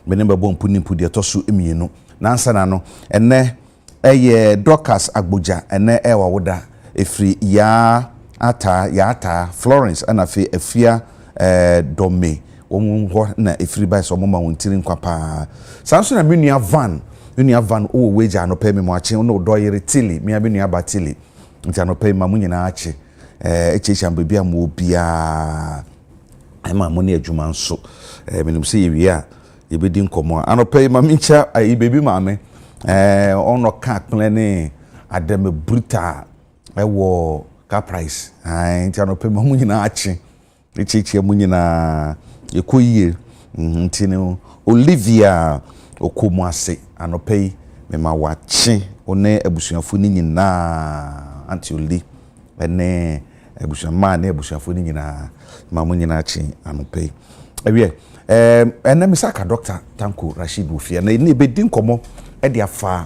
me ne Mpu Ne Mpu de toso emienu nansa na no ene eye Dorcas Agboja ene ewa woda efri ya ata Florence ana fe afia dome wo na efri ba so mama wontiri nkwa pa sanso na menua van o weja anopa me mo ache no do yere tili me menua batili nti anopa ma munyina ache echecha mbebia mo bia ma mo ne adwuma nso menim se yewie a yebedi nkomo anopa ma mincha ayi bebi maame ono ka plane ademe brutal ewo ka price nti anopa ma munyina ache echecha munyina ekoyie nti no Olivia okomuase anopai me ma wache one abusuafo ni nyina anti oli ene abusuama na abusuafo ni nyina ma mo nyina ache anopai ewie ene misaka Dr. Tanko Rashid Wofia na ni bedi nkomo e dia fa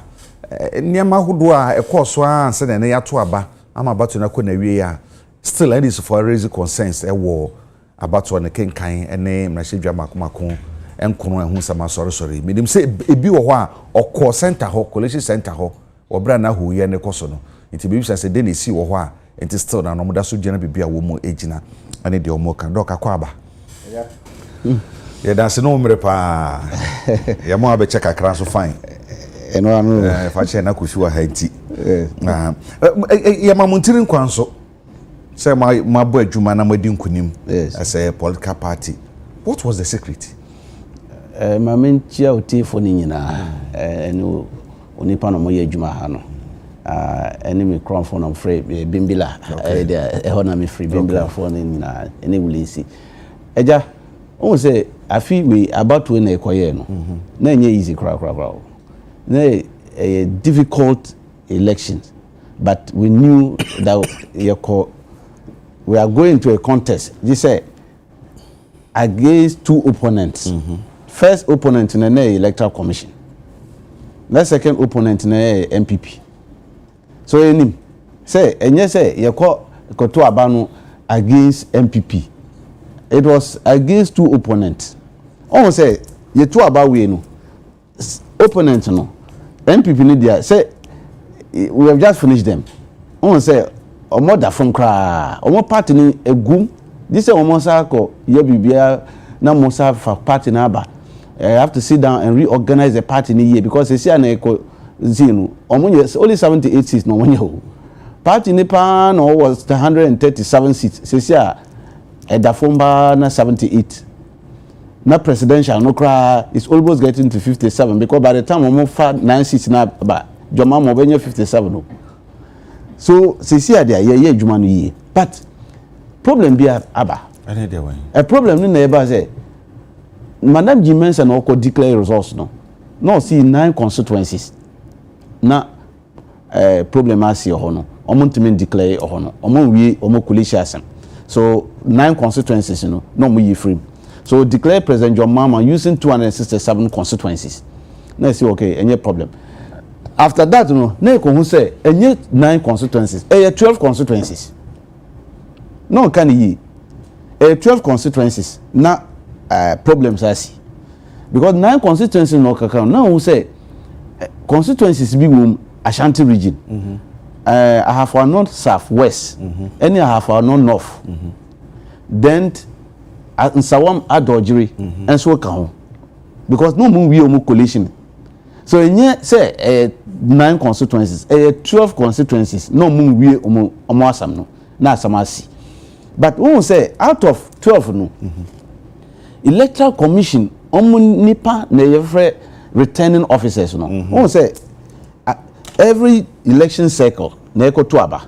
niam ahodo a ekoso a se na yato aba ama bato na ko na wie ya still it is for raise concerns e wo abato na kenkan ene mrashidwa makomako enkono ehun sama sorry medim se ebi wo ho a okọ center ho collation center ho obra na ho ye ne koso no nti bebi se de na si wo ho a nti still na no moda so gena bibia wo mu ejina ane de omo ka doka kwa aba ya dance no mre pa ya mo abe check akra so fine eno anu fa che na kushi wa hanti ya mamuntiri nkwanso say my boy adwuma na madi nkunim as a political party. What was the secret? Mamentia otifo ni nyina eno onipa no moye adwuma ha no ene me crowdfund am free bimbila ho na me free bimbila for ni nyina ene wulisi eja o say afi we about when ekoye no na enye easy kra na a difficult election, but we knew that we are going to a contest. This say against two opponents. First opponent in the Electoral Commission. The second opponent in the MPP. So any say and yes say you call to abano against MPP. It was against two opponents. Oh say you two about we no opponent no MPP need there say we have just finished them. On say omo da from kra omo party ni egum this say omo sa ko ye bibia na mo sa for party na ba have to sit down and reorganize the party ni year because they say na eko zinu omo only 78 seats no one year party ni pa no was 137 seats say say da fomba na 78 na presidential no cry is almost getting to 57 because by the time we move 9 seats na ba joma mo benye 57 no so see there ye adwuma no ye but problem be aba a problem ni na eba say Madam Jimensa no ko declare results no see 9 constituencies na problem asi ho no omo ntimi declare ho no omo wie omo coalition so 9 constituencies no mo yi free. So declare President John Mahama using 267 constituencies. Now say okay, any problem. After that, no who say any 9 constituencies, 12 constituencies. No can ye 12 constituencies. Na problems I see. Because 9 constituencies no can now who say constituencies be Ashanti region. I have for north, south, west. Any I have for north. Then and Sawam Adojiri and so can because no moon we omo coalition. So in say 9 constituencies, 12 constituencies, no moon we omo asam no na samasi. But we say out of 12 no Electoral Commission omo nipa na every returning officers no. We say every election cycle na eko to aba.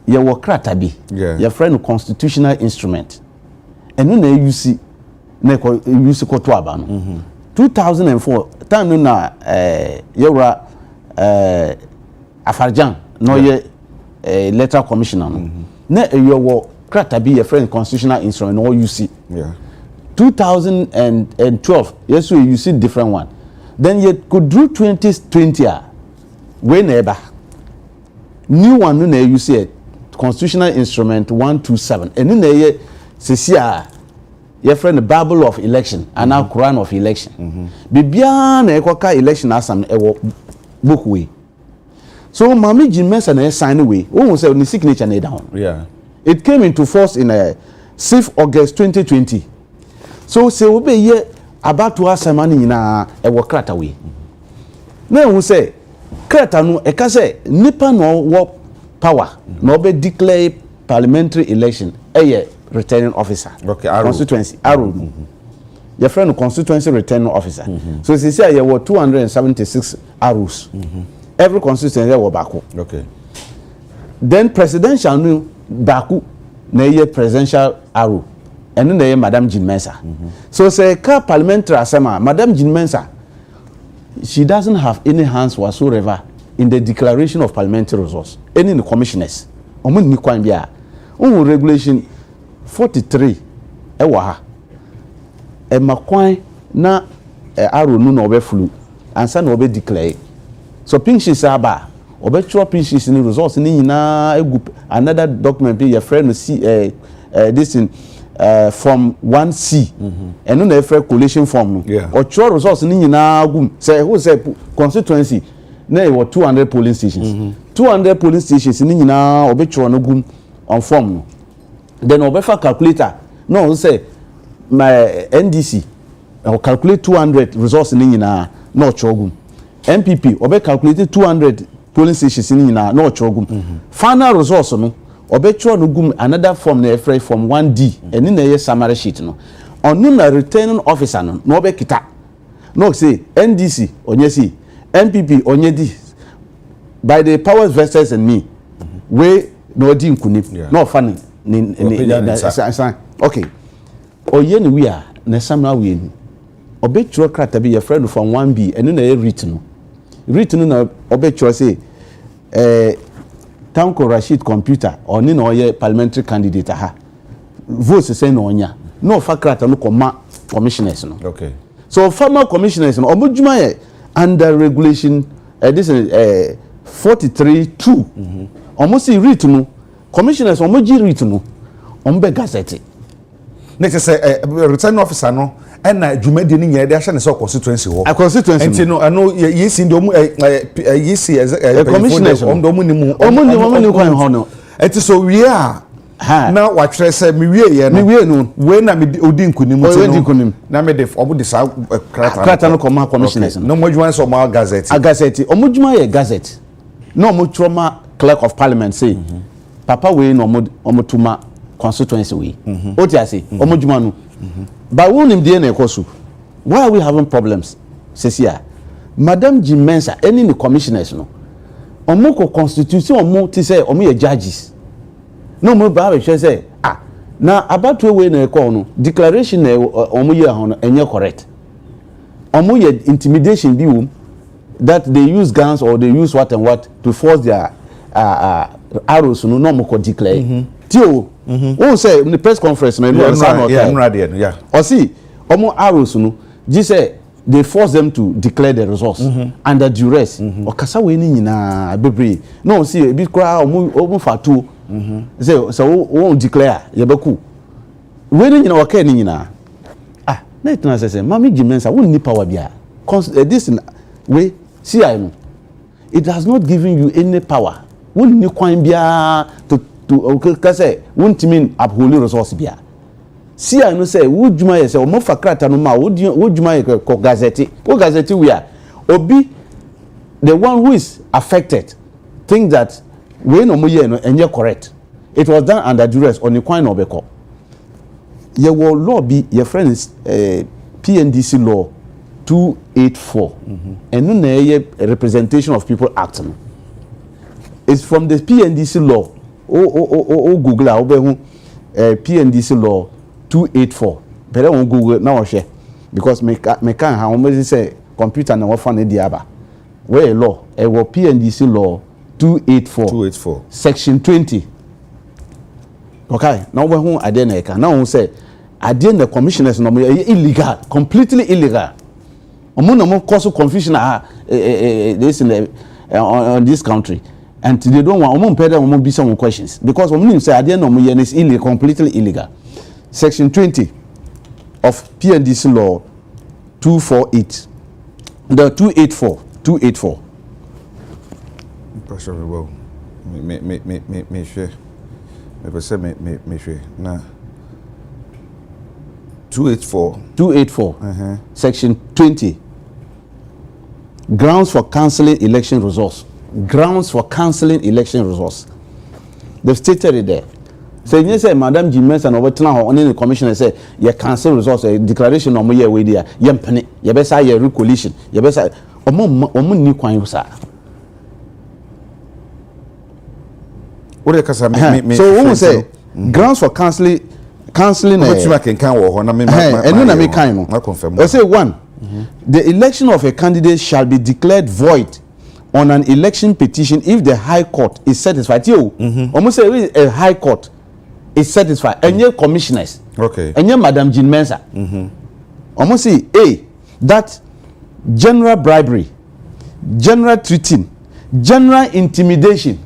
Ye wo krata bi. Your friend constitutional instrument. And no na use ko to aba no 2004 time no na yewra Afarjan no ye Electoral Commissioner no na eyo krata bi your friend constitutional instrument no use 2012 yes we use different one then you could do 2020 whenever new one no na use constitutional instrument 127 and no na ye sesia your friend the Bible of election and now Quran of election. Bibia na ekoka election asam ewo book way. So Mami Jimensa na sign away. Who say the signature na down. Yeah. It came into force in 6th August 2020. So say we be here about to asam ani na ewo krata way. Na who say krata no e ka say nipa no wo power no be declare parliamentary election returning officer. Okay, Arrow. Constituency Arrow. Your friend constituency returning officer. So you see here were 276 arrows. Every constituency were baku. Okay. Then presidential new baku na presidential arrow. And then Madam Jean Mensa. So say ka parliamentary asema Madam Jean Mensa, she doesn't have any hands whatsoever in the declaration of parliamentary resource. Any in the commissioners. Omo ni kwan bia. Regulation 43 ewa ha. Makwan na arrow no obe flu ansa na obe declare. So pink sheets aba obe chwa pink sheets ni results ni nyina egu another document be your friend see this in from 1C and no na Re-collation form no or chwa results ni nyina gum say who say constituency na e 200 polling stations 200 polling stations ni nyina obe chwa no gum on form no then obefa calculator no say my NDC I calculate 200 results ni nyina no chogum MPP obe calculate 200 polling stations ni nyina no chogum final results no obe chwa no gum another form na efrey form 1D eni na ye summary sheet no onu na returning officer no no obe kita no say NDC onye si MPP onye di by the powers vested in me we no di nkunim no funny okay oye ni we are na samra we ni obetro krata bi your friend from 1B eno na written na obetro say Tanko Rashid computer oni na oye parliamentary candidate ha vote say na onya no fa krata no commissioners no okay so former commissioners no obudjuma ye under regulation this is 43(2) almost written no commissioners omoji written no ombe gazette next say returning officer no na dwumadi ni nyɛ de ahye ne sɛ constituency ho a constituency enti no ano yesi ndom yesi commissioners ndom ni mu omuni kwan ho no enti so wie a na watwere sɛ me wie ye no we na me odi nkunim no na me de obu de sa krata no koma commissioners no mo dwan so mo gazette a gazette omudwuma ye gazette no mo troma clerk of parliament say papa we no omutuma constituency we oti ase omudwuma no but when him dey na ekosu why are we having problems sesia Madam Jean Mensa any the commissioners no omoko constitution omo ti say omo ye judges no mo ba we say na about we na ekọ no declaration na omo ye ho no enye correct omo ye intimidation bi wom that they use guns or they use what and what to force their arrows no mo ko declare tio who say in the press conference no or see omo arrows no ji say they force them to declare the results under duress or kasa we ni nyina bebre no see bi kra omo fatu say so won declare yebeku we ni nyina waka ni nyina na itna say Mami Jean Mensa won ni power bia this way see I know it has not given you any power won ni kwan bia to say won't mean uphold resource bia see I know say wudjuma ye say o mo fakrata no ma wudjuma ye ko gazette we are obi the one who is affected think that we no mo ye no enye correct it was done under duress on the kwan no obeko ye wo law bi your friend is PNDC law 284 and no na ye representation of people act no it's from the PNDC law Google a obehu PNDC law 284 bere on Google na ohwe because me can ha o say computer na wo fa na diaba where law e wo PNDC law 284 section 20 okay na obehu ade na eka na o say ade na commissioners no illegal completely illegal omo na mo cause confusion this in on this country. And they don't want to be some questions because when you say at the end of the year is illegal, completely illegal. Section 20 of PNDC law 248 the 284 Pressure well. Me share. Me say me share. Na 284 section 20 grounds for cancelling election results. They've stated it there. So you say Madam Jimenez and overturn on the commissioner say you cancel results a declaration no more way there yempene you be say your Re-collation you be say omo ni kwan yo sa. So when we say grounds for cancelling I say one, the election of a candidate shall be declared void on an election petition if the High Court is satisfied. Almost say a High Court is satisfied. And your commissioners, and your Madam Jean Mensa, almost say that general bribery, general treating, general intimidation.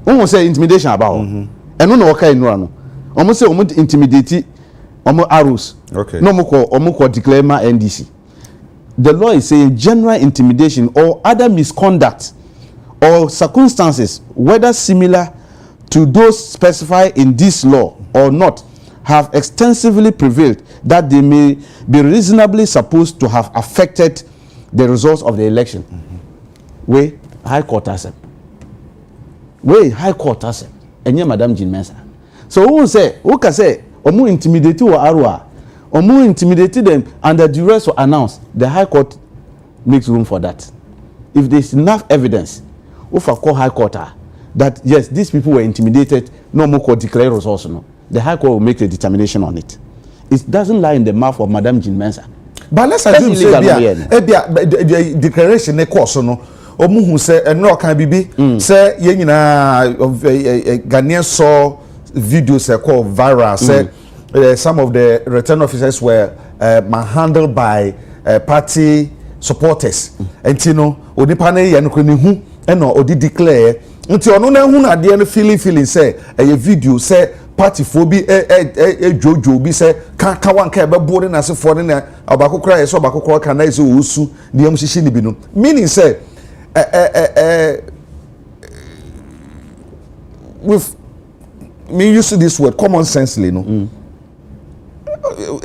Almost say intimidation about, and no okay no. Almost say almost intimidate, almost arrows. No more declare my NDC. The law is saying general intimidation or other misconduct or circumstances, whether similar to those specified in this law or not, have extensively prevailed that they may be reasonably supposed to have affected the results of the election. We High Court has it. And yeah, Madam Jean Mensa. So who can say, Omu intimidate or Arua? Omu intimidated them under duress or announced. The High Court makes room for that. If there's enough evidence, if I call High Court that yes, these people were intimidated, no more court declare results. No, the High Court will make a determination on it. It doesn't lie in the mouth of Madam Jean Mensa. But let's assume the declaration ne course no. Omu who say no can be say ye nyina Ghanaian saw videos called viral say some of the return officers were manhandled by party supporters. And you know onipa na ye no kro ne hu and no odi declare nti ono na hu na de no feeling say a video say party phobi jojo bi say ka wan ka be boarding na se for na abakokra ye so abakokra ka na se osu de am hihye ni bi no meaning say with me used to this word common sense you know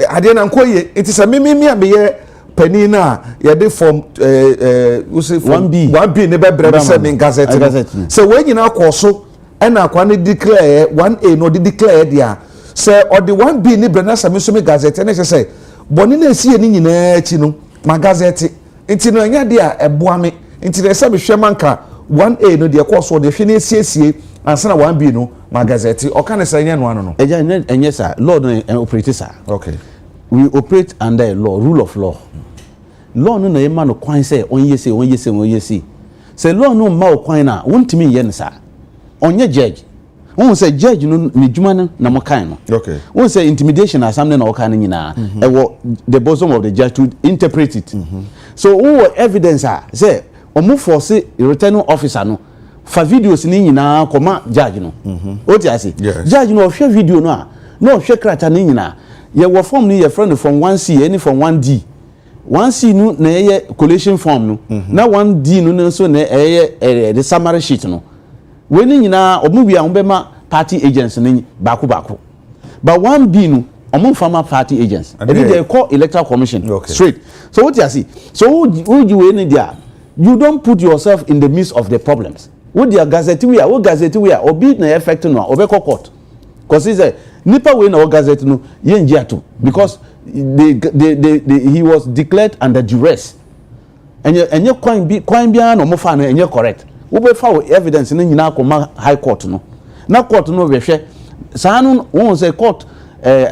ade na nkoye it is a me abeye pani na ye dey from we say 1B ne be brebe say me gazette so when you now koso and akwa ne declare 1A no declare dia say or the 1B ne bre na say me so me gazette na say boni na esi ni nyina achi no ma gazette enti no anya dia eboa me enti na say be hwemanka 1A no de course de hwe na esiesie ansa na 1B no ma gazette o kan say nya no ano no eja enye sir law no operate sir. Okay, we operate under a law, rule of law. Law no na ema no kwan say onye say say law no ma o kwan na wontimi ye ne sir onye judge won say judge no ne dwuma no na mo kan no. Okay, won say intimidation or something na o kan nyina the bosom of the judge to interpret it. So who evidence say omo force returning officer no fa videos ni nyina koma judge no. O ti ase judge no hwe video no a no hwe krata ni nyina ye wo form ni ye friend from 1C any from 1D 1C no na ye collation form no na 1D no so na the summary sheet no we ni nyina omo wi a mbema party agents ni baako but 1B no omo former party agents and they call electoral commission straight. So what you see so who you we ni there you don't put yourself in the midst of the problems. What your gazette we are obi na effect no obeko court because he say nipa we na gazette no ye ngia to because he was declared under duress enye kwan bia na mo fa no enye correct wo be fa evidence no nyina akoma high court no na court no we hwe sa no won say court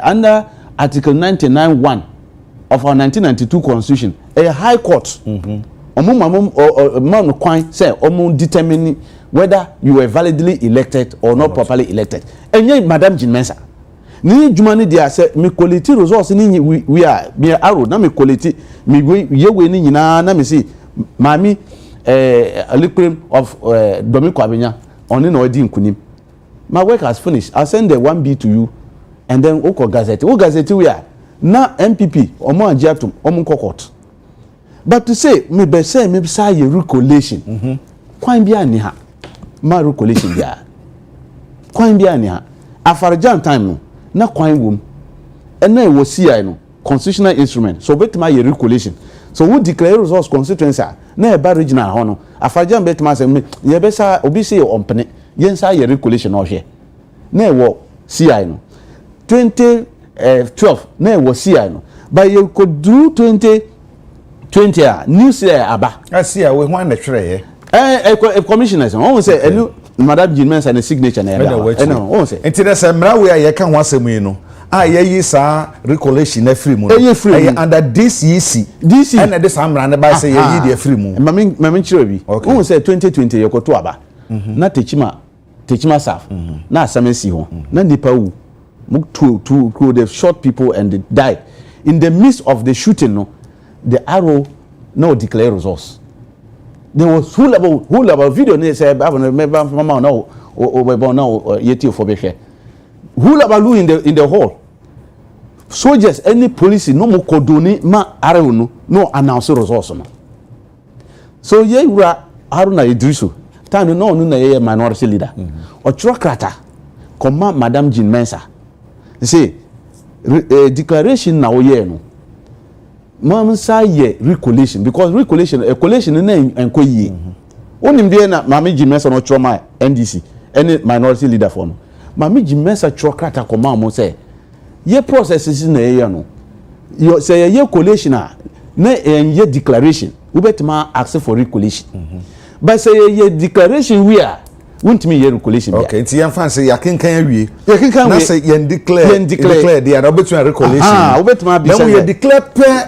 under article 99(1) of our 1992 constitution a high court man kwan say determine whether you were validly elected or not properly elected. Enye Madam Jean Mensa ni djuma ni dia say me quality results ni we are me arrow na me quality me we ni nyina na me see mami Electoral of Dominic Abenya oni na odi nkunim. My work has finished. I'll send the 1B to you and then oko gazette we are na MPP omo agiatum omo court. But to say me be say me say re-collation kwan bia ni ha ma re-collation bia kwan bia ni ha afarjan time no na kwan wom ena e wo CI no constitutional instrument so betima ye re-collation so who declare resource constituency na e ba regional ho no afarjan betima say me ye be sa obi say ompene yen sa ye re-collation o hwe na e wo CI no 2012 na e wo CI no but you could do 2020 new CI aba CI we ho na twere commissioners on say enu madam Jinmens and signature na ya no on say enti na say mra we ye ka ho asem yi no ye sa re-collation na free mu no under DCC and this amra na ba say ye de free mu mama chiro bi on say 2020 ye ko to aba na techima staff na asamesi ho na nipa wu to the shot people and they died in the midst of the shooting no the arrow no declare resource. There was who level video ne say mama no yeti for be share who level in the hall soldiers any police no mo kodoni ma arrow no announce resource no so ye wura Haruna Idrisu time no na ye minority leader ochro krata koma madam Jinmens say declaration na oye no Mama say re-collation because re-collation a collation na enko yie onim de na mama Jinmens no trauma NDC any minority leader for no mama Jinmens trokrata koma mo say ye processes na ye no you say ye collation na ye declaration we betima ask for re-collation but say ye declaration we are won't me ye re-collation okay nti yan fan say ya kenkan awie na say ye declare they are between re-collation we betima be say ye declare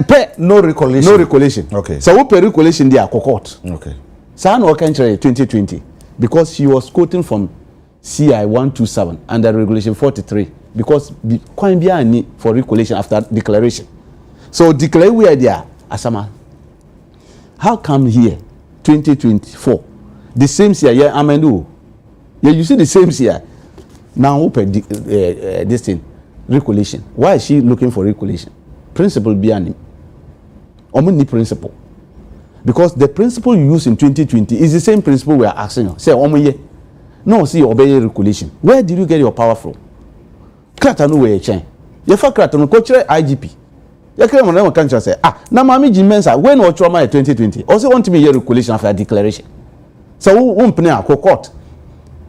pe no re-collation okay so we per re-collation there court okay so no can 2020 because she was quoting from CI 127 under regulation 43 because kwan bia ni for re-collation after declaration so declare we are there asama how come here 2024 the same year yeah amendo yeah you see the same year now open this thing re-collation why is she looking for re-collation principle behind omni principle because the principle you use in 2020 is the same principle we are asking you say omoye no see obey re-collation where did you get your power from krata no way chain you fa krata no ko kire IGP you kire mo na kan say na mama Jinmens when o trauma 2020 also want me hear re-collation after declaration so won pene court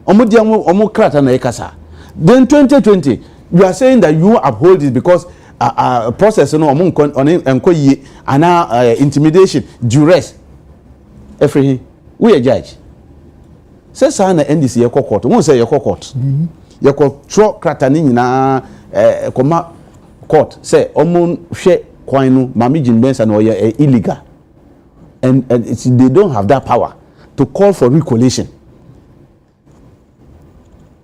omo krata na ekasa then 2020 you are saying that you uphold it because process no omo enko yi ana intimidation duress every we a judge say sa na NDC ye court won say ye court ye control krata ni nyina koma court say omo hwe kwan no mama Jinmens na oye illegal and they don't have that power to call for re-collation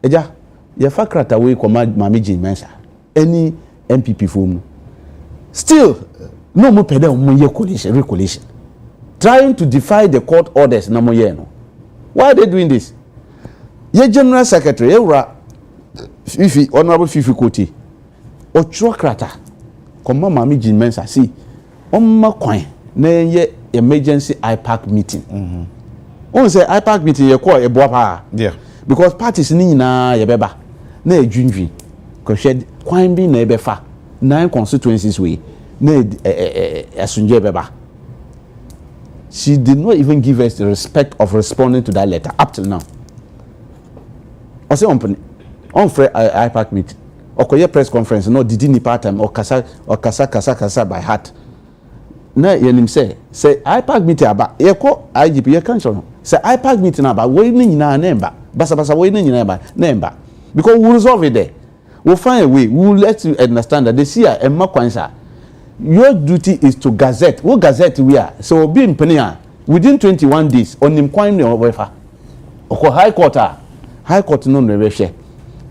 eja ye fa krata we koma mama Jinmens any MPP form still no mo pede mo ye re-collation trying to defy the court orders na mo ye no why are they doing this ye general secretary ewra Fifi honorable Fifi Koti ochro krata koma mama Jinmens see omma kwan na ye emergency IPAC meeting on say IPAC meeting ye call eboa pa yeah because parties ni nyina ye beba na edwindwi ko hwed kwan bi na ebefa 9 constituencies we na asunje beba she did not even give us the respect of responding to that letter up till now o say on free IPAC meeting okoye press conference no did ni part time or kasa by heart na yenim say IPAC meeting aba ye ko IGP ye kan so no say IPAC meeting aba we ni nyina na emba basa we ni nyina aba na emba because we resolve it there we'll find a way we'll let you understand that the CI and Makwansa your duty is to gazette what gazette we are so be in Penia within 21 days on him kwine or wefa oko high court no no share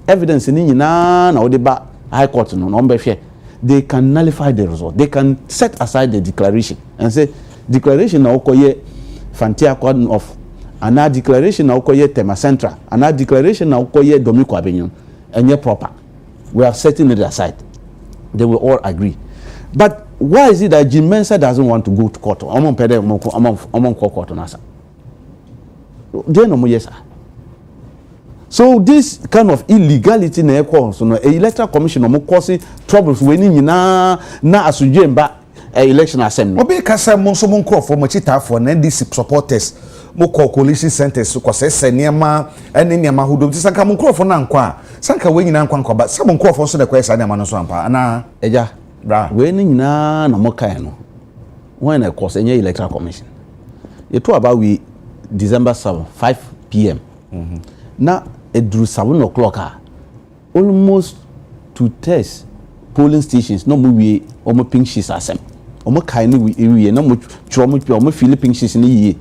evidence ni nyina na odeba high court no no be share they can nullify the result they can set aside the declaration and say declaration na okoye Fantia Cordon of ana declaration na okoye Tema Central ana declaration na okoye Domiko Abenyon enye proper we are setting it aside they will all agree But why is it that Jim Mensah doesn't want to go to court? Among court on us. Then yes. So this kind of illegality na cause no electoral commission no cause troubles when na asujemba election assembly. Obi kasa mo so mo nkrofo mo chitafo na NDC supporters mo coalition centers ko se niema ene niema hudo ti sanka mo nkrofo na nkwa sanka we nyina nkwa ba sa mo nkrofo so de kwa esa niema no so ampa ana eja bra we nyina na mo kan no when e cause enye electoral commission you talk about we December 7 5 p.m. Now it drew 7 o'clock almost to test polling stations no we omo pink sheets asem omo kind we no mo feel pink sheets ni.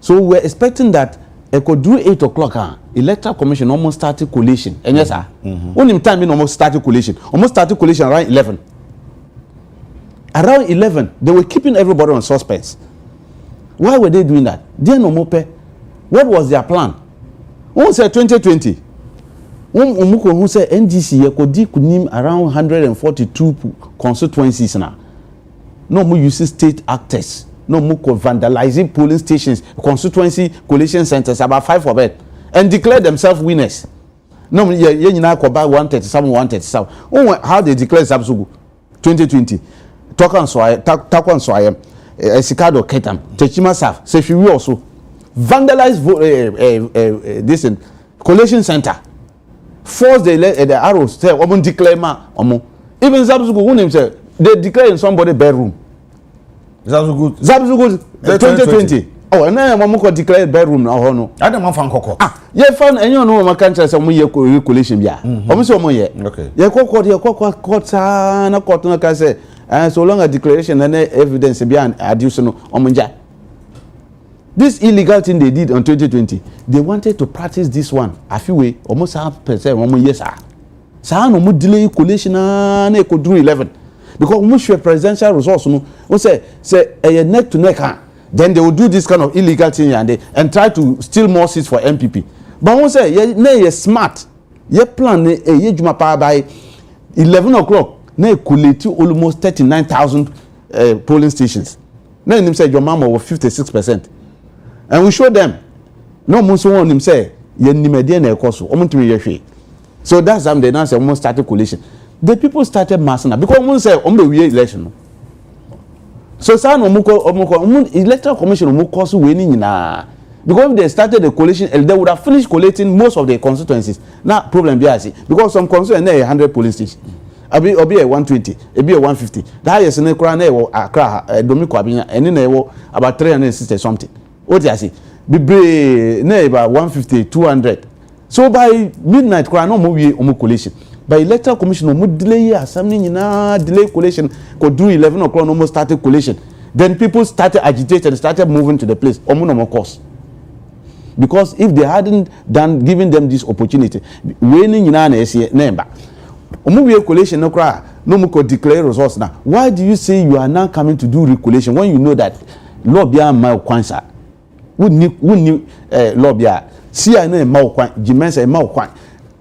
So we're expecting that it could do 8 o'clock electoral commission almost started collation and yes sir only time almost started collation around 11 they were keeping everybody on suspense. Why were they doing that? They no more pay. What was their plan? Who said 2020? Who said NDC could name around 142 constituencies now. No more using state actors. No more vandalizing polling stations, constituency coalition centers, about 5 of it, and declare themselves winners. No, you now go back 137. Oh, how they declare themselves 2020? Talk on so Sikado Ketam, Techima Saf, Sefiwi also vandalize this collation center, force the arrows, say, Omun declare ma, even Zabzugu, who names they declare in somebody's bedroom. Zabzugu 2020. Oh, and then Mamuko declared bedroom now. No, I don't want Fankoko. You found any no my country some Re-collation. Yeah, almost okay. You court, na court, no can say. And so long a declaration and evidence beyond additional omunja. This illegal thing they did on 2020, they wanted to practice this one. A few way, almost 100%, 1 year, sir. Sir, no more delay collation and they could do 11. Because most presidential resource, no, say a neck to neck, then they will do this kind of illegal thing and try to steal more seats for MPP. But one say, you're smart. You plan a juma by 11 o'clock. They collect almost 39,000 polling stations. Then him say your mama was 56%, and we show them. No one so on him say ye ni media na ekoso. So that's them. They now say almost started coalition. The people started massing because one say we election. So say no electoral commission no cause winning na because if they started the coalition, they would have finished collating most of the constituencies. Now problem be because some constituencies 100 polling stations. Obi a 120, be a 150. The highest in the Quran Accra, Dominico Abinya, and in about 360 something. What I see? Be about 150, 200. So by midnight, Quran no more collation. By electoral commission, no more delay, something delay collation could do 11 o'clock, no more started collation. Then people started agitating and started moving to the place. No more course. Because if they hadn't given them this opportunity, winning in an neighbor. Re-collation no cry no more declare results now. Why do you say you are now coming to do re-collation when you know that law beyond my kwansa wouldn't law beyond see I know a mau kwan jimensa a mau kwan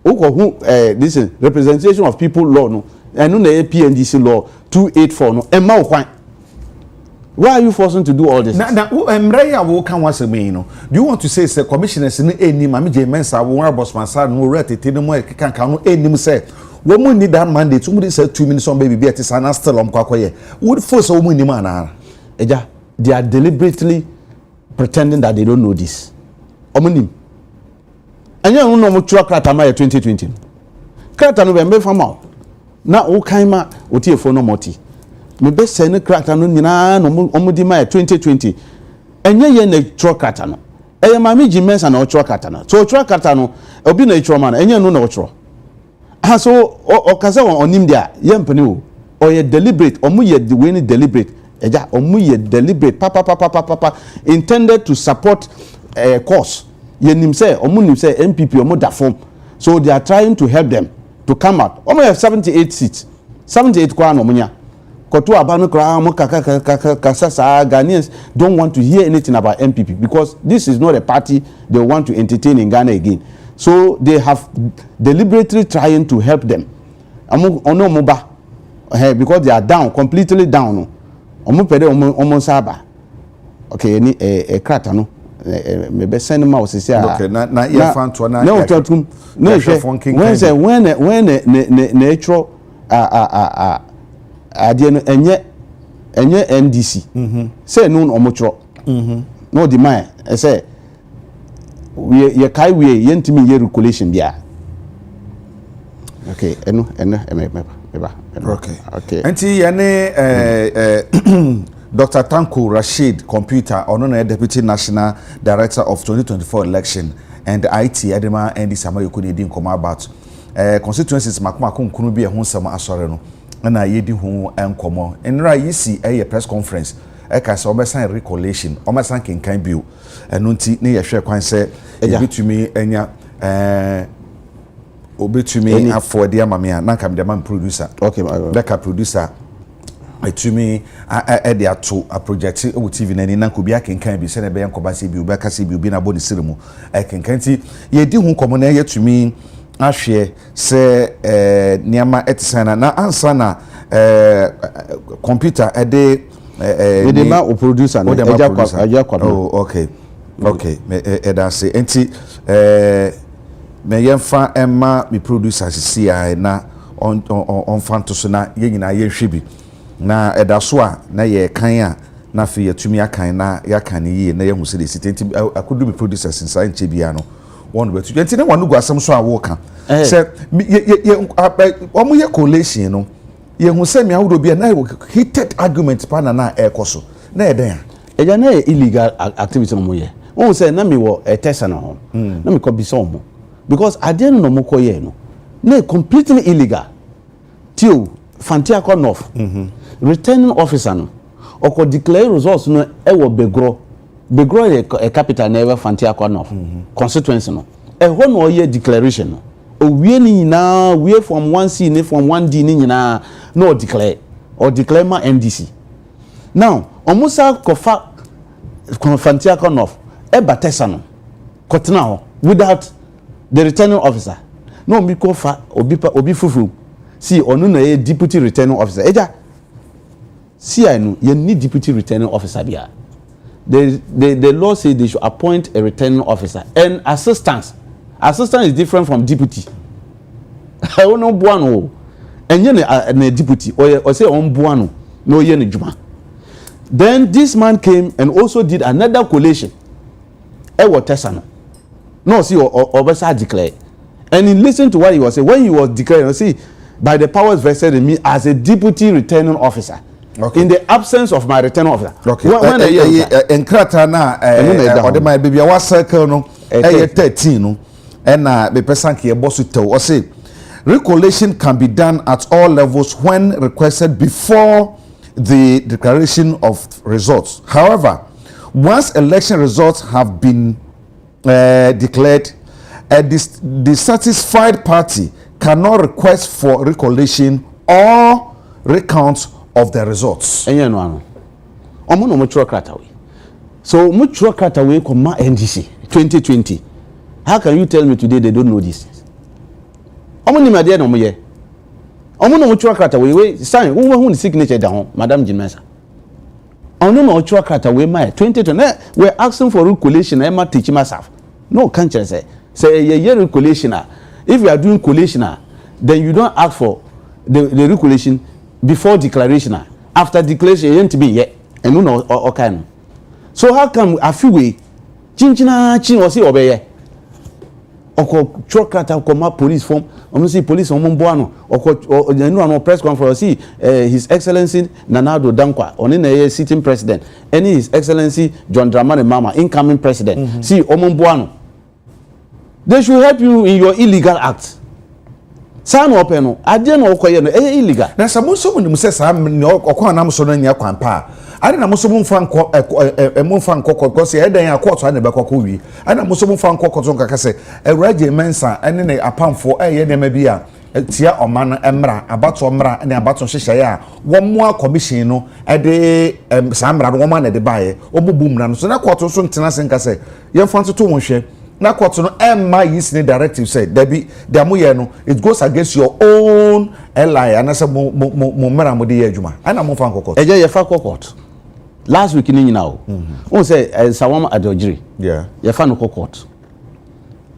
who this is representation of people law no and no the PNDC law 284 no a mau kwan. Why are you forcing to do all this? Now, Mreya will come once a me, do you want to say, sir, commissioners in any Mammy Mensa, one boss, my son, who read it, can count any say. Woman need that mandate. Somebody said 2 minutes on baby Beatrice and still on Quacoye. Would force a woman in man. They are deliberately pretending that they don't know this. Omonim. And you don't know what Kratama 2020. Kratano be made from out. Now, Okaima, Otia for no moti. Me best send a Kratano Nina, Omodima 2020. And ye ne Trokratano. A mammy Jimenez and Otrokatano. So Trokatano, Obina Troman, and you know no tro. So okaza on him there yempani or ye deliberate or mu ye the deliberate eja or mu ye deliberate papa intended to support a cause ye nim say or mu nim say MPP or mu da form, so they are trying to help them to come out. Omo have 78 seats 78 kwa no munya koto abanu kra mo kasasa. Ghanaians don't want to hear anything about MPP because this is not a party they want to entertain in Ghana again. So they have deliberately trying to help them. Ono moba because they are down, completely down. Omo pede omo saba. Okay, ni krata no. Maybe send them out say okay, na ye fan to na no tatum no when say when natural ade no enye NDC say no omo no the man say we kai we yentimi ye Re-collation bia okay eno okay enti ye ne Dr. Tanko Rashid Computer, Honorary Deputy National Director of 2024 Election and IT Adema and this Sama Yokuni din come about constituencies makuma kunkunu bi ehun sama asore no na yedi hu enkomo enra yisi a press conference ka se obesan Re-collation obesan kenkan bio eno nti ne ye hwe kwan se ebitumi enya obetumi afode amame a na kam de man producer okay beka producer etumi ede ato a project o TV na ni na ko bi akenkan bi se na be yankoba se bi obi aka se bi obi na boni siremu akenkan ti ye di hu komo na ye tumi ahwe se niama etisana na ansa na computer ede the man o producer na eja kwa oh okay eda se enti me yemfa emma mi producer CI na on fanto so na ye nyina ye hwebi na edaso a na ye kan a na fe yatumi akan na yakan yi na ye hu se de sitenti akodu bi producers nsa nche bia no won betu enti ne wonu guasem so a wo kan se omo ye collation no ye hu se mi awodo bia na heated argument pa na ekoso na eden eja na illegal activity no mo ye won se na mi wo test na ho na mi ko bi so mo because ade no mo ko ye no na completely illegal tio Fantiako North returning officer no oko declare results no e wo begro e capital na ever Fantiako North constituency no e ho no ye declaration no o wie ni nyina wie from 1C ni from 1D ni nyina no o declare ma NDC now omusa kofa Fantiako North e batesa no kotena ho without the returning officer no mi kofa obi fufu see onu na ye deputy returning officer eja see I know you need deputy returning officer bia the law say they should appoint a returning officer and assistant is different from deputy I don't know buano enye na deputy or say on buano no ye na juma then this man came and also did another collation e wo tesano no see obesa declare and he listened to what he was saying when he was declaring see by the powers vested in me as a deputy returning officer. Okay. In the absence of my returning officer. Okay. When enkrata na odema bibia wa circle no 13 no na be person ke boss to o say Re-collation can be done at all levels when requested before the declaration of results. However, once election results have been declared, a dissatisfied party cannot request for Re-collation or recount of the results. Enye no ano. Omo no mutual crataway. So mutual crataway come NDC 2020. How can you tell me today they don't know this? Omo ni ma de no mo ye. Omo no mutual crataway we sign wo hu ni signature down Madam Jinmesa. Omo no mutual crataway my 2020 we asking for Re-collation and ma teach myself. No can't say ye Re-collation. If you are doing collation, then you don't ask for the Re-collation before declaration. After declaration, you ain't be yet, and you know okay. So how come a few way, chinchina chin or see obey? Oko chokata koma police form, see police on Mumbuano, or no press conference. See His Excellency Nanado Dankwa, on in a sitting president, and His Excellency John Dramani Mama, incoming president. See Omumbuano. They should help you in your illegal act. San open I didn't know illegal. Na some so when say sam okwa na so no nya kwampa. Ade na so mfa nko mfa nko because e dan akọtọ na be kokọ wi. Ana mo so mfa nko kokọ nkaka se Ewraje Mensa ene ne apamfo eye ne ma bi a tia oman emra abato omra ne abato hyehyeye a wo mo commission no e de samra no wo ma na de bae obubum na no so na kọtọ so ntena se nka se ye mfa nto to wonhwe na court no emma is ni directive said debi the amoye no it goes against your own ally and say mo mera mo de ye adwuma ana mo fa court eje ye fa court last week ni nyina o won say sawam adojiri ye fa no court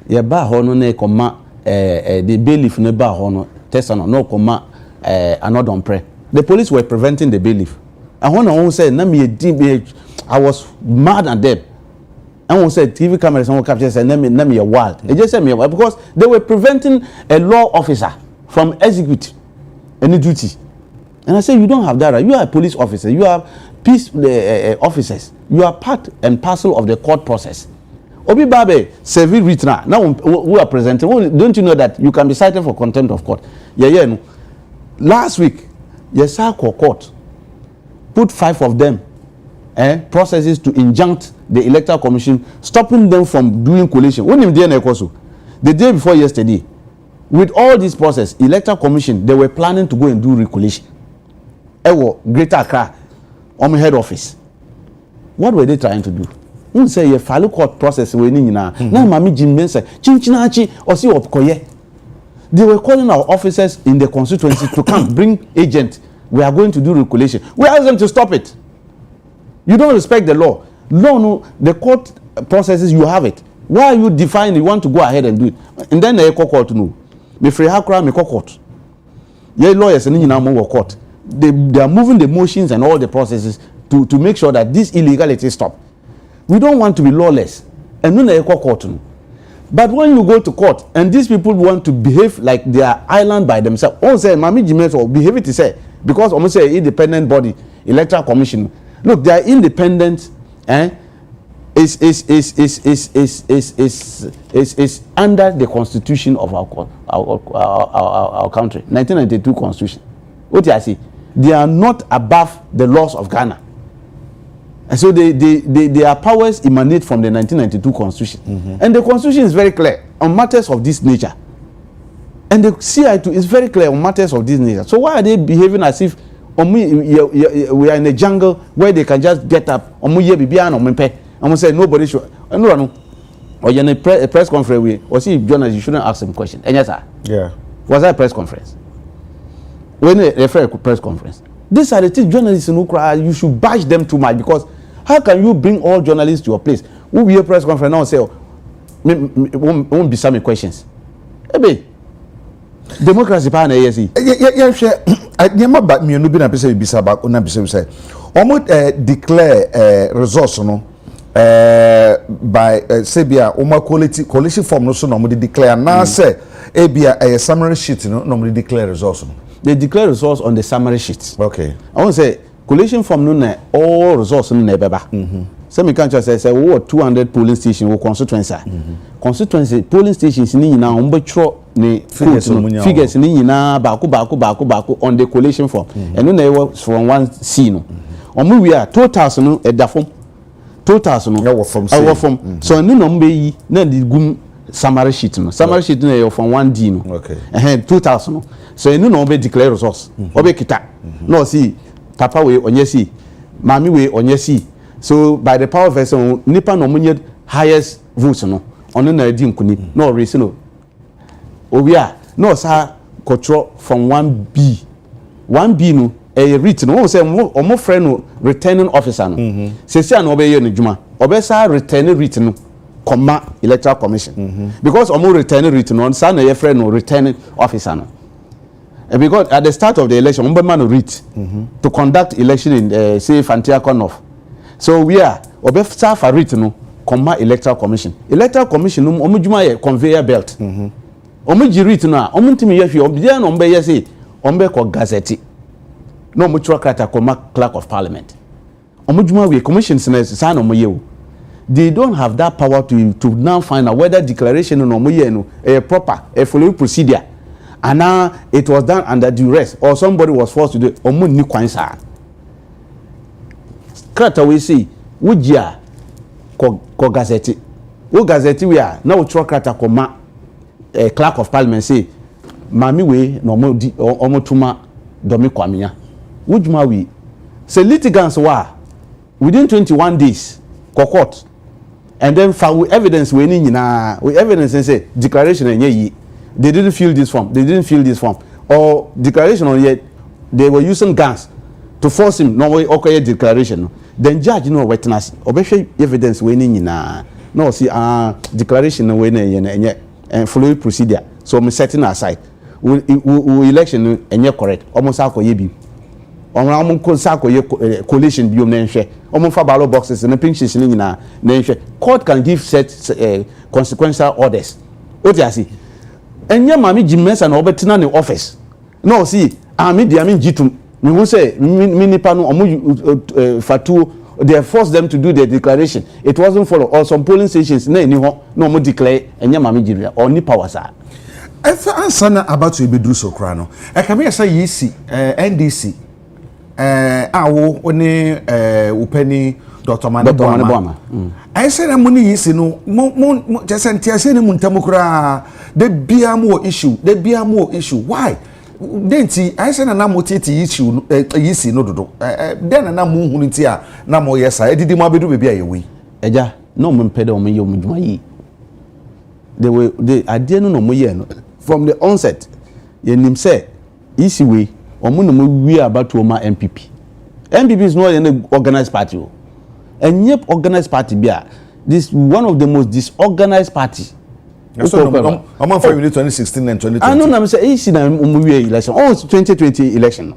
ye ba ho no na koma the bailiff ne ba ho no tesano no koma another pre the police were preventing the bailiff and when I said na me I was mad at them. And we said TV cameras and capture said na me wild. They just said me because they were preventing a law officer from execute any duty. And I said you don't have that right. You are a police officer. You are peace officers. You are part and parcel of the court process. Obi Babe service written now we are presenting. Don't you know that you can be cited for contempt of court? Yeah no. Last week yes court put 5 of them processes to injunct the Electoral Commission, stopping them from doing collation. The day before yesterday, with all this process, Electoral Commission, they were planning to go and do re-collation. Greater Accra, on head office. What were they trying to do? You say a follow court process we need now. Now, Mami Jim Mensa, Chinchinachi, or see Opkoye. They were calling our officers in the constituency to come bring agents. We are going to do re-collation. We asked them to stop it. You don't respect the law. No, the court processes, you have it. Why are you defying? You want to go ahead and do it. And then the court no. Me free hakra me court. Yeah, lawyers and in court. They are moving the motions and all the processes to make sure that this illegality stop. We don't want to be lawless. And no the court no. But when you go to court and these people want to behave like they are island by themselves, all say Mami Jimenez or behave it to say because almost say independent body, Electoral Commission. Look, they are independent, is under the constitution of our country, 1992 constitution. What do I say? They are not above the laws of Ghana, and so their powers emanate from the 1992 constitution, and the constitution is very clear on matters of this nature, and the CI2 is very clear on matters of this nature. So why are they behaving as if? We are in a jungle where they can just get up. I'm say nobody should. No. Or you're in a press conference. Or see journalists, you shouldn't ask them questions. And yes, sir. Yeah. Was that a press conference? When they refer to press conference, these are the things journalists in Ukraine. You should bash them too much because how can you bring all journalists to your place? Who will be a press conference now and say, won't be some questions? Hey, democracy pa na yesi nyema ba mienu bi na pese bisa ba na pese say omo declare resource no by sebia omo coalition form no so no mo declare na say ebia summary sheet no mo declare resource no they declare resource on the summary sheet. Okay, I want to say coalition form no na all resource no na beba say me can just say we 200 polling station we constituency constituency polling stations ni nyina on betro ni figures ni nyina baako on the collation form and no na from 1C no omo we are totals no edafom totals no our form so ni no mbe yi na di gum summary sheet no sheet na from 1D no okay totals no so ni no be declare resource obe kita no see papa we onyesi mami we onyesi. So by the power of vessel, nipa no munye highest votes no. Ono na edi nkuni. No reason no. Obia no sa control from 1B. 1B no written no say omo friend no returning officer no. Sesi an obeye no djuma. Obesa returning written no comma Electoral Commission. Because omo returning written no sa na your friend no returning officer no. And because at the start of the election, omo man no read to conduct election in say Fantia North. So we are obefsa for written no comma Electoral Commission. Electoral Commission no omo djuma ye conveyor belt. Omo ji written no omo ntimi ye hwe obia no mbe ye say ombe ko gazette. No omo chwa krata comma clerk of parliament. Omo djuma we commissions na say no omo ye o. They don't have that power to now find out whether declaration no omo ye no proper a following procedure. And now it was done under duress or somebody was forced to do it. Omo ni kwan sa. Krata we say wujia ko gazette. Wo gazette we are na wo tro krata koma clerk of parliament say mami we no omo tuma domi kwamia. Wujuma we say litigants wa within 21 days court and then for evidence we need na with evidence and say declaration and they didn't fill this form, or declaration on yet they were using guns to force him no way okay declaration. Then judge no witness obey evidence we need na no see declaration we and follow procedure. So me setting aside we election and correct almost akoye bi on coalition biom na nhwe omo fa ballot boxes and pink sheets ni na nhwe. Court can give set consequential orders. What you see enye mami jimesa na obetina ne office no see me dia me jitum me who say me nipa no omo fatu they forced them to do their declaration. It wasn't follow or some polling stations na eni ho no omo declare enye mami jimia or nipa wasa if answer na about to be do so kra no e ka me say yisi NDC awo oni upeni Dr. Mane Boama. I said I'm money yisi no mo just entiase ni muntamukra de bia mo issue why then ti I said na mo tete issue yisi no dodo then na mo hunu ti a na mo yesa edidi mo abedu bebi ayewi eja no mo mpede o mo ye o mdwuma yi they ade no mo ye no from the onset yenim say issue we omo no mo wi about o ma MPP is not an organized party. And yep, organized party bia. This one of the most disorganized party. So I'm for 2016 and 2020. I know I'm saying election. Oh, it's 2020 election.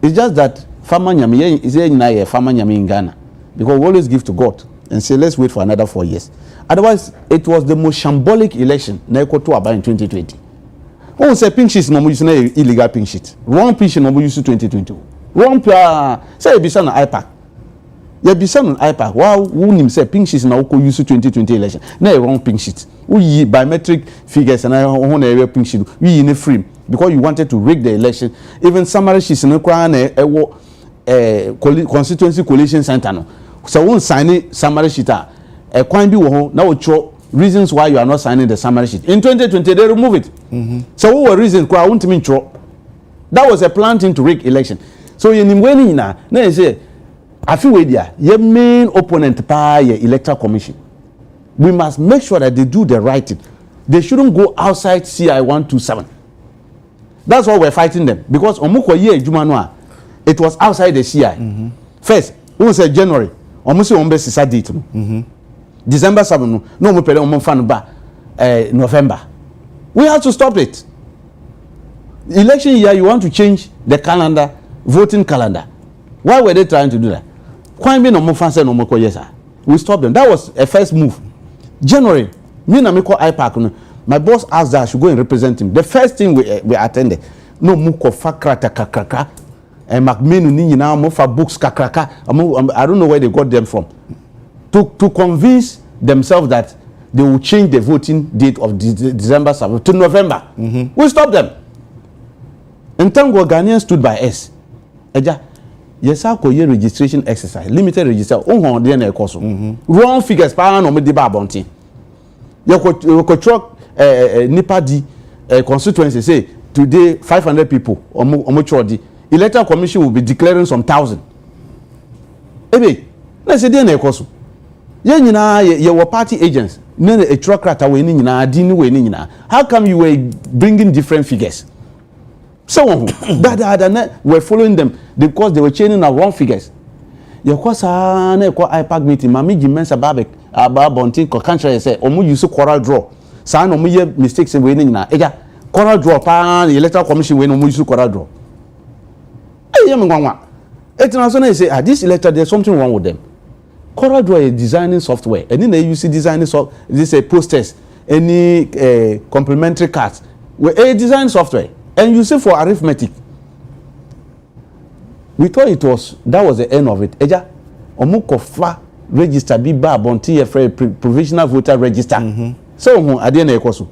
It's just that farmer nyami is a farmer nyami in Ghana. Because we always give to God and say let's wait for another 4 years. Otherwise, it was the most shambolic election na ekoto aba in 2020. Oh, say pink sheets no use na illegal pink sheet. Wrong pink sheet no use 2020. Wrong say bisa na IPAC. Ya bisa na IPAC. Wow, who nim say pink sheets na uko use 2020 election. Na wrong pink sheet. We yi biometric figures and ho na area pink sheet. We yi na frame because you wanted to rig the election. Even summary sheets na kwa na ewo constituency coalition center no. So won sign summary sheet kwan bi wo ho na wo cho reasons why you are not signing the summary sheet. In 2020 they remove it. So what were reasons kwa won timi cho. That was a plan to rig election. So yenim weni na say afi we dia your main opponent pa your electoral commission. We must make sure that they do the right thing. They shouldn't go outside CI 127. That's why we're fighting them because omukwa ye ejuma no it was outside the CI. First, we say January, omusi ombe sisa date no. December 7 no mo pele omo fan ba November. We have to stop it. Election year you want to change the calendar, voting calendar. Why were they trying to do that? Why me no mo fan say no mo koyesa? We stop them. That was a first move. January, me na me call IPAC no. My boss asked that I should go and represent him. The first thing we attended, no mo ko fakrata kakraka. And Macmenu ni nyina mo fa books kakraka. I don't know where they got them from. To convince themselves that they will change the voting date of December 7 to November. We stop them. In time Ghanaians stood by us. Eja, yes, I call registration exercise, limited registration. Oh, they na ekoso. Wrong figures. Pa no me di ba bontin. You ko truck nipa di constituency say today 500 people. Omo chodi. Electoral commission will be declaring some 1,000. Ebe, na say they na ekoso. Ye nyina ye were party agents. Na a truckrata we ni nyina, adi ni we ni nyina. How come you were bringing different figures? So that we're following them because they were changing our wrong figures. You cause na ko IPAC meeting mami jimensa babek aba bontin ko country say omu use quarrel draw. Sa no mu ye mistakes we ni nyina. Eja quarrel draw pa the electoral commission we no mu use quarrel draw. Ye me gwanwa. International say this electoral there's something wrong with them. Quarrel draw is designing software. And then they use designing this posters any complementary cards. We a design software. And you say for arithmetic, we thought that was the end of it. Eja, omukofa register bi ba bonti provisional voter register. So adena ekoso.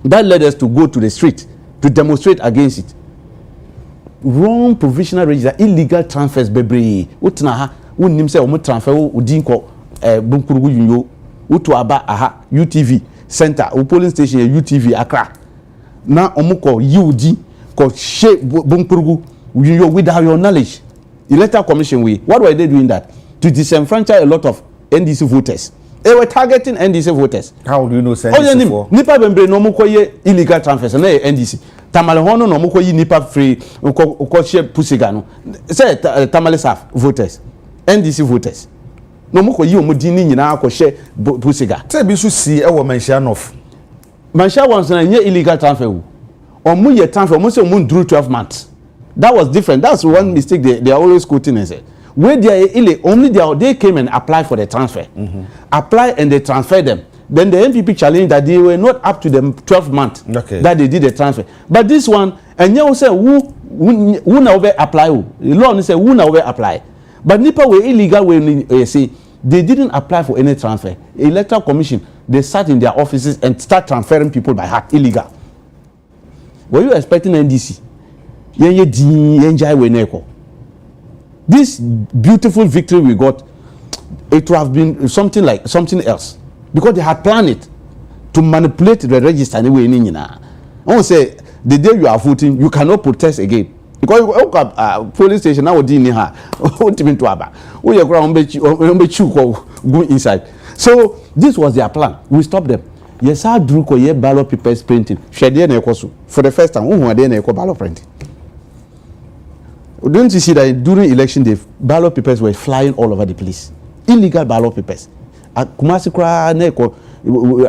That led us to go to the street to demonstrate against it. Wrong provisional register, illegal transfers bebre. Utina ha, unim say omu transfer udinko bunkurugu yunyo. Utu aba aha UTV center, polling station UTV Accra. Now omuko UD ko she bunkurugu without your knowledge. Electoral commission what were they doing that? To disenfranchise a lot of NDC voters They were targeting NDC voters. How do you know say NDC for? Nipa bembre no mo koye illegal transfers na NDC. Tamale hono no mo koye nipa free ko share pusiga no. Say Tamale South voters. NDC voters. No mo koye omo di ni nyina ko share pusiga. Say bi so si e wo mention of. Mention once na illegal transfer. Omo ye transfer, omo say omo drew 12 months. That was different. That's one mistake they are always quoting and say. Where they came and applied for the transfer. Apply and they transferred them. Then the MPP challenged that they were not up to the 12 months that they did the transfer. But this one, and you say who now apply? The law say who now apply. But Nipa were illegal when they say they didn't apply for any transfer. Electoral Commission, they sat in their offices and start transferring people by heart illegal. Were you expecting NDC? This beautiful victory we got, it would have been something else, because they had planned it to manipulate the register anyway. I want to say the day you are voting, you cannot protest again, because police station now didn't go inside. So this was their plan. We stopped them. Yes, I drew ballot papers printing. For the first time, ballot printing. Don't you see that during election day, ballot papers were flying all over the place? Illegal ballot papers. At Kumasi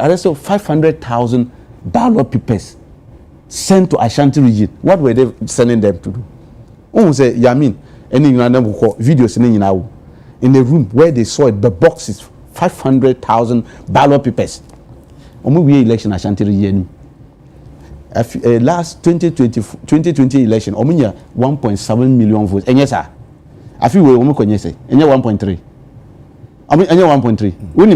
arrested 500,000 ballot papers sent to Ashanti region. What were they sending them to do? Oh, say Yamin, any videos in the room where they saw it, the boxes, 500,000 ballot papers. We election Ashanti region. Last 2020 election, omunya 1.7 million votes. And yes, sir. I feel we omu say. And 1.3. I mean, 1.3. When you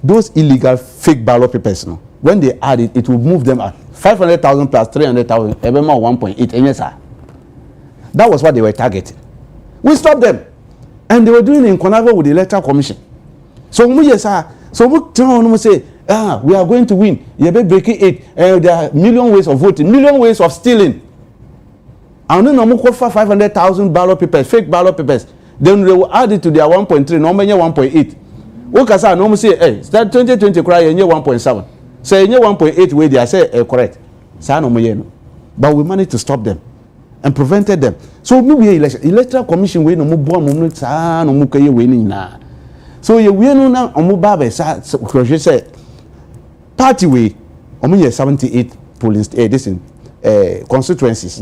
those illegal fake ballot papers, no, when they add it, it will move them at 500,000 plus 300,000. Every more 1.8. And yes, sir. That was what they were targeting. We stopped them, and they were doing it in connivance with the Electoral Commission. So yes, sir. So we say, we are going to win. You be breaking it. There are million ways of voting, million ways of stealing. And then we call for 500,000 ballot papers, fake ballot papers. Then they will add it to their 1.3, no 1.8. Okay, sir, no say, hey, start 2020 cry and 1.7. Say 1.8 way they say correct. Sir, no. But we managed to stop them and prevented them. So we Electoral Commission we no more bomb sa no more kay winning na. So you no na omo baba say party way omo 78 polling constituencies.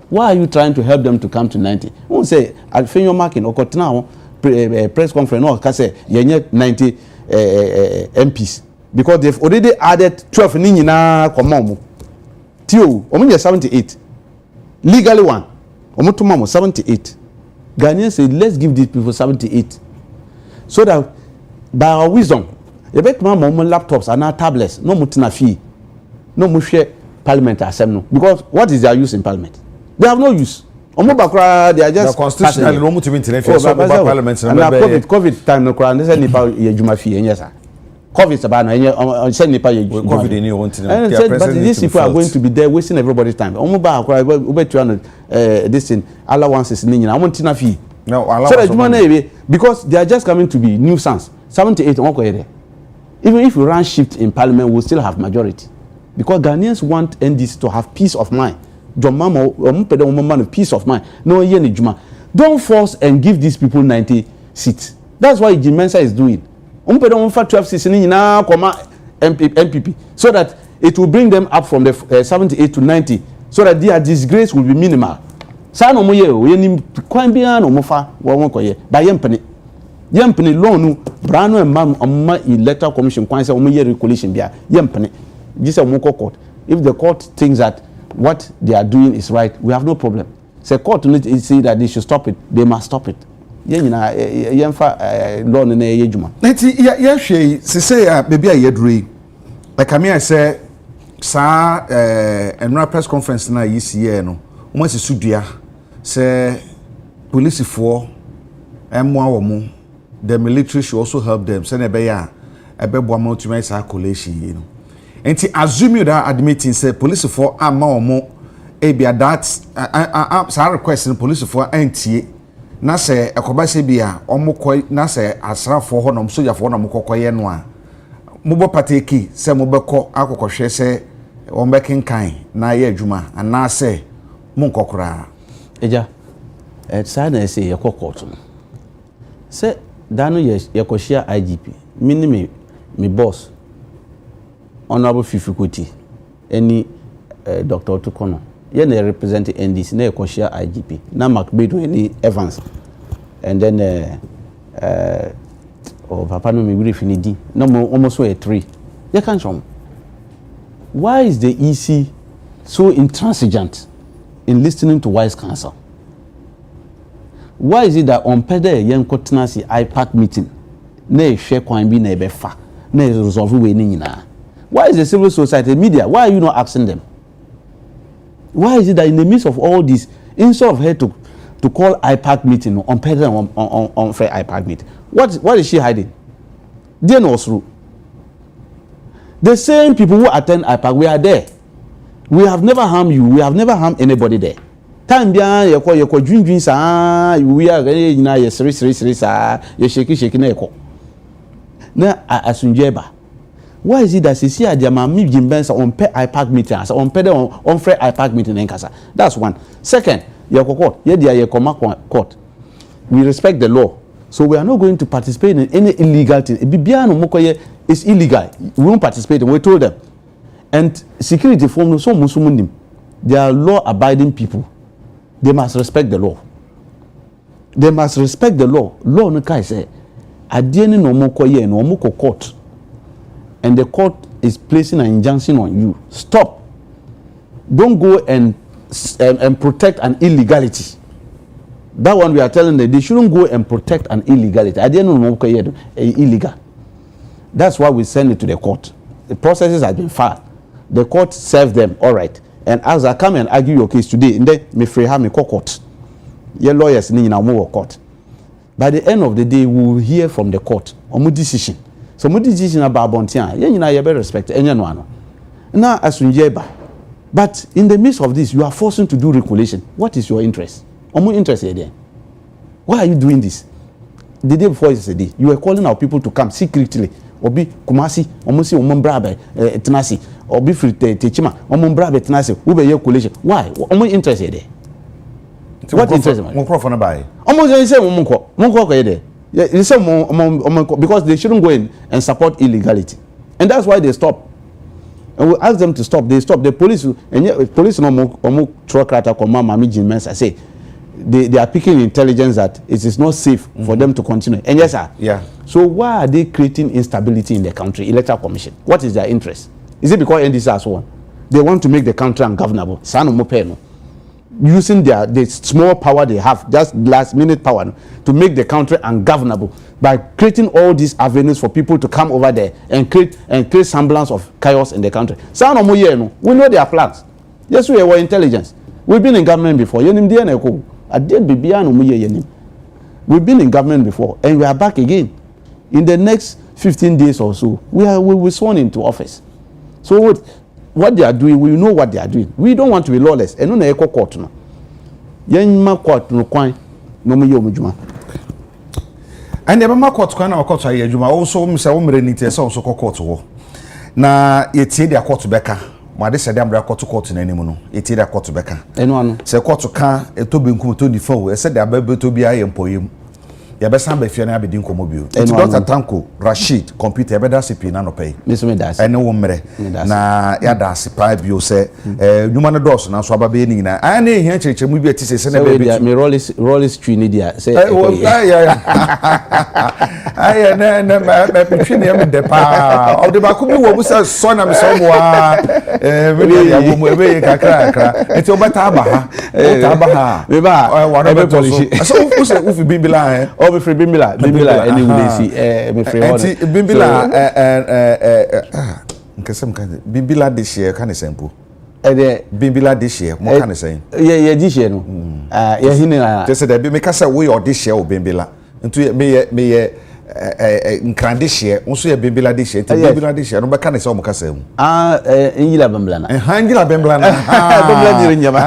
Why are you trying to help them to come to 90? Who say Alfenyo marking or now press conference or can say 90 MPs because they've already added 12 nina komo. Tio omo 78. Legally one. Omo to mamo 78. Ghanaians say let's give these people 78. So that by our wisdom, you bet my mom laptops and our tablets, no mutina fee, no mushe parliament assembly. Because what is their use in parliament? They have no use. They are just constitutional no mutu internet parliament. And COVID time no cry. They say nipa yejuma fee yes sir. COVID sabana say nipa yejuma. COVID any want to. But these people are going to be there wasting everybody's time. Omuba cry ube 200 this thing allowances ni nyina. Omutina fee. No, so that because they are just coming to be nuisance. 78 even if we run shift in parliament, we'll still have majority. Because Ghanaians want NDC to have peace of mind. Peace of mind. No, don't force and give these people 90 seats. That's what Jim Mensah is doing. 12 seats now, MPP, so that it will bring them up from the 78 to 90, so that their disgrace will be minimal. Sa no mo ye o yenim kwan bia no mo fa wo won koye ba yempene loan no brano emma Electoral Commission kwan say o mo ye Re-collation bia yempene this say mo court. If the court thinks that what they are doing is right, we have no problem. Say court need to say that they should stop it, they must stop it. Ye nyina yemfa law no na ye djuma nti ye hwe se say baby a yedrui like I say sa enra press conference na yisiye no mo asisudua say police for emwa the military should also help them say na be ya ebebo amountment sa collation you know enti assume that admitting say police for ama omo e bia that sa request police for antie na se ekoba se bia omukọ na se asrafo ho no sojafo no mukọkọye no a mubo pateki se mubekọ akọkọhwe se ombekenkan na ye adwuma ana se munkọkora eja sa na se ye kokọto se dano ye koshia IGP minime me boss honorable Fifikoti any Dr. Tukono ye na represent NDC na ye koshia IGP na Macbedo any Evans and then papa no me gree finidi no almost a 3 you can show why is the EC so intransigent in listening to wise counsel? Why is it that on pede yen kotenasi IPAC meeting na share kwan bi na ebe fa na resolve we ni nyina? Why is the civil society media, why are you not asking them? Why is it that in the midst of all this, instead of her to call IPAC meeting on pede on fair IPAC meeting, what is she hiding? They know through. The same people who attend IPAC, we are there. We have never harmed you. We have never harmed anybody there. Time bia ye ko dwindwin sa we are nyina ye siri sa ye shake na ye ko na asunjeba. Why is it that see adiama mi jimbensa on pay IPAC meeting as on pay on free IPAC meeting en kasa? That's one. Second, ye ko court ye dia ye koma court. We respect the law, so we are not going to participate in any illegal thing. Bibia no mokoye is illegal. We won't participate. We told them. And security form no so musumundim. They are law-abiding people. They must respect the law. They must respect the law. Law no kai say adieni no mokoye no moko court. And the court is placing an injunction on you. Stop. Don't go and protect an illegality. That one we are telling them they shouldn't go and protect an illegality. Adieni no mokoye illegal. That's why we send it to the court. The processes have been filed. The court served them, all right. And as I come and argue your case today, and then me free have me court. Your lawyers need now move court. By the end of the day, we will hear from the court on my decision. So my decision about Bontian, you know, you better respect anyone. Now, as but in the midst of this, you are forcing to do Re-collation. What is your interest? Or more interest there? Why are you doing this? The day before yesterday, you were calling our people to come secretly. Obi Kumasi, omusi omombrabe tenasi, obi free techima, omombrabe tenasi, ube ye collation. Why? Omo interested there. What interest? Monko for na buy. Omo say monko ko there. Yeah, you say because they shouldn't go in and support illegality. And that's why they stop. And we ask them to stop. They stop. The police and yet police no omo truck rata ko mama mi jinmensa say they are picking intelligence that it is not safe for them to continue. And yes, sir. Yeah. So why are they creating instability in the country? Electoral Commission. What is their interest? Is it because NDC has won? They want to make the country ungovernable. Using the small power they have, just last minute power, to make the country ungovernable by creating all these avenues for people to come over there and create semblance of chaos in the country. We know their plans. Yes, we were intelligence. We've been in government before. We've been in government before, and we are back again. In the next 15 days or so, we will be sworn into office. So what they are doing, we know what they are doing. We don't want to be lawless. And no echo court no. Yenma court no kwan no mo yomujuma. And the mama court kwan na court aye adwuma. Also me say wo mre ni tie say so court wo. Na ye tie dia court beka. Mo ade say dia mra court na animu no. Ye tie dia court beka. Eno ano. Say court kan etobenkum to nifa wo. E say dia ba to bia ye mpoyem. Ya besan ba fie na abedi nkomo bio. Dr. Tanko Rashid computer be da CP na no pay. Me so me da. Ene wo mre na ya da CP bio se nyuma no dos na so ababe ni na. Ana ehia chereche mu bi atise se na be bi. Me rollis tree ni dia say. Ya. Ai na me pitwi ne me de pa. O de ba ku bi wo bu se so na me so mo a me ya bo mu ebe kakra. Enti obata aba ha. O ta aba ha. Me ba. Wa no be polish. So u se u fi bimbila be free bimbila any we see be free order bimbila nkesem kan bimbila this year kan sempo the bimbila this year mo kan say yeah this year no yeah hini na just say that be make say we or this year o bimbila ntu me nkrande hye nso ye bembela de hye bembela de hye no beka ne se omo kasa mu ingila bembela na ingila bembela na bembela nyiri nyama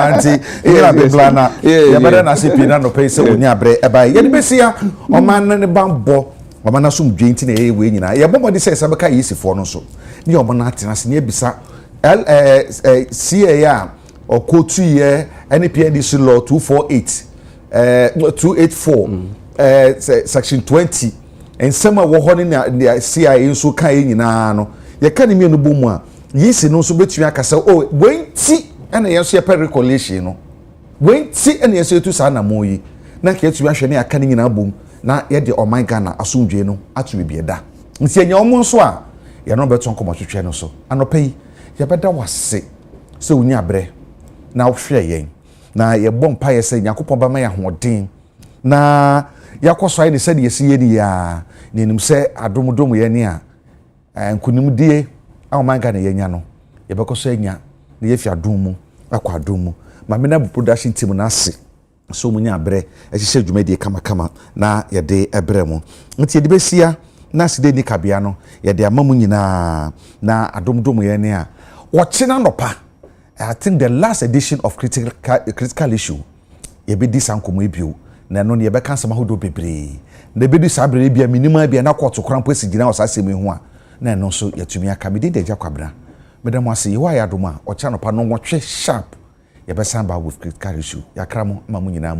anti ingila bembela na ye bada na se pina no pe se onya bre eba ye de besia oman ne bambo oman na sum dwenti na ye we nyina ye bombo de se beka yisifo no so ne omo na atena se ne ebisa CA or code 2 year NPNDC law 248 284 section 20 and some wo ho ne CIA so kan nyina no ye kan mi no bomu a yisi no so betumi akasa oh wenti ena ye so ye Re-collation no wenti ena ye so tu sa na moyi na ka yetumi ahwe ne aka nyina bom na ye de oman Ghana asomdwe no atu bibieda nti enya omo so a ye no beton komo twetwe no so anopai ye beda wase se unya bre na wohwe yen na ye bom pa ye se Yakopon ba ma ya hoden na yakoso ayi ne se de yesi ye ni ya nenim se adomdom ye ni a nkunimdie oman Ghana ye nya no ye bekoso anya na ye fi adom mu akwa adom mu ma me na production team na ase so munya bre ehihye dwumadi kama na ye de ebre mu nti ye de besia na side ni kabia no ye de amamu nyina na adomdom ye ni a wochina nopa. I think the last edition of critical issue ye be di sankomo ebio na no ye be kan sama hodo bebre na be di sabre bia minima bia na court krampo sigina osasem hu a na no so yatumi aka me di deja kwabra me dem ase ye wa ya doma o cha nopa no nwotwe sharp ye be san ba with critical issue yakra mo ma mu nyina